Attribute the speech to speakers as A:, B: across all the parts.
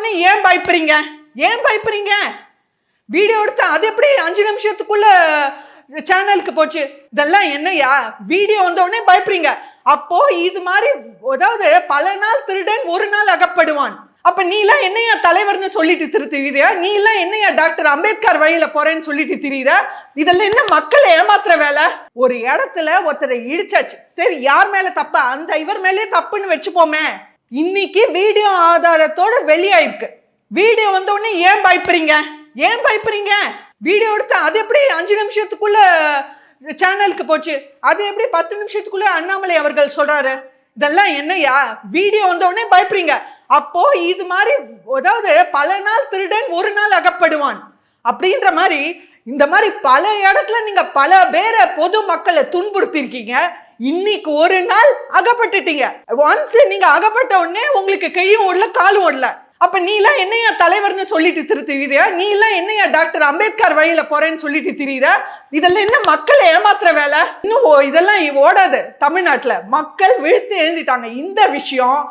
A: வந்தோடனே ஏன் பயப்படுறீங்க? ஏன் பயப்படுறீங்க? வீடியோ எடுத்து அது எப்படி 5 நிமிஷத்துக்குள்ள சேனலுக்கு போச்சு? இதெல்லாம் என்னையா? வீடியோ வந்தோடனே பயப்படுறீங்க. அப்போ இது மாதிரி அதாவது பல நாள் திருடன் ஒரு நாள் அகப்படுவான். அப்ப நீ எல்லாம் என்னையா தலைவர்னு சொல்லிட்டு திரியா? நீ எல்லாம் என்னையா டாக்டர் அம்பேத்கர் வழியில போறேன்னு சொல்லிட்டு திரியிற? இதெல்லாம் என்ன மக்களை ஏமாத்துற வேலை? ஒரு இடத்துல ஒருத்தரை இடிச்சாச்சு, சரி யார் மேல தப்பு? அந்த இவர் மேலே தப்புன்னு வச்சுப்போமே. இன்னைக்கு வீடியோ ஆதாரத்தோட வெளியாயிருக்கு. வீடியோ வந்த உடனே ஏன் பயப்படுறீங்க? ஏன் பயப்படுறீங்க? வீடியோ எடுத்து அது எப்படி 5 நிமிஷத்துக்குள்ள சேனலுக்கு போச்சு? அது எப்படி 10 நிமிஷத்துக்குள்ள அண்ணாமலை அவர்கள் சொல்றாரு? இதெல்லாம் என்னையா? வீடியோ வந்த உடனே பயப்படுறீங்க. அப்போ இது மாதிரி அதாவது பல நாள் திருடன் ஒரு நாள் அகப்படுவான் அப்படின்ற மாதிரி இந்த மாதிரி பல இடத்துல நீங்க பல பேரை பொது மக்களை துன்புறுத்தி இருக்கீங்க. இன்னைக்கு ஒரு நாள் அகப்பட்டுட்டீங்க. ஒன்ஸ் நீங்க அகப்பட்ட உடனே உங்களுக்கு கையும் ஓடல காலும் ஓடல. அப்ப நீ எல்லாம் என்னையா தலைவர்னு சொல்லிட்டு திரியா? நீ எல்லாம் என்னையா டாக்டர் அம்பேத்கர் வழியில போறேன்னு சொல்லிட்டு திரியிற? இதெல்லாம் என்ன மக்களை ஏமாத்துற வேலை? இன்னும் இதெல்லாம் ஓடாது. தமிழ்நாட்டுல மக்கள் விழுத்து எழுதிட்டாங்க. இந்த விஷயம்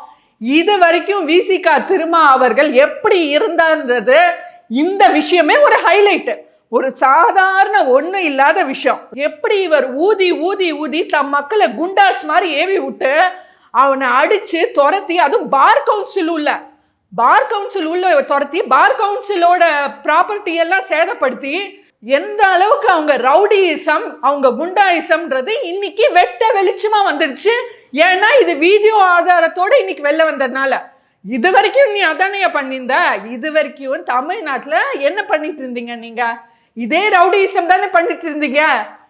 A: இது வரைக்கும் விசிகா திருமா அவர்கள் எப்படி இருந்தான்றது இந்த விஷயமே ஒரு ஹைலைட். ஒரு சாதாரண ஒண்ணு இல்லாத விஷயம். எப்படி இவர் ஊதி ஊதி ஊதி தம் மக்களை குண்டாஸ் மாதிரி ஏவி விட்டு அவனை அடிச்சு துரத்தி, அதுவும் பார் கவுன்சில் உள்ள துரத்தி பார் கவுன்சிலோட ப்ராப்பர்ட்டி எல்லாம் சேதப்படுத்தி எந்த அளவுக்கு அவங்க ரவுடியிசம் அவங்க குண்டாயிசம்ன்றது இன்னைக்கு வெட்ட வெளிச்சமா வந்துடுச்சு. ஏன்னா இது வீடியோ ஆதாரத்தோட இன்னைக்கு வெளில வந்ததுனால. இது வரைக்கும் நீ அதானையா பண்ணியிருந்த? இது வரைக்கும் தமிழ்நாட்டுல என்ன பண்ணிட்டு இருந்தீங்க? நீங்க இதே ரவுடியிசம் தானே பண்ணிட்டு இருந்தீங்க.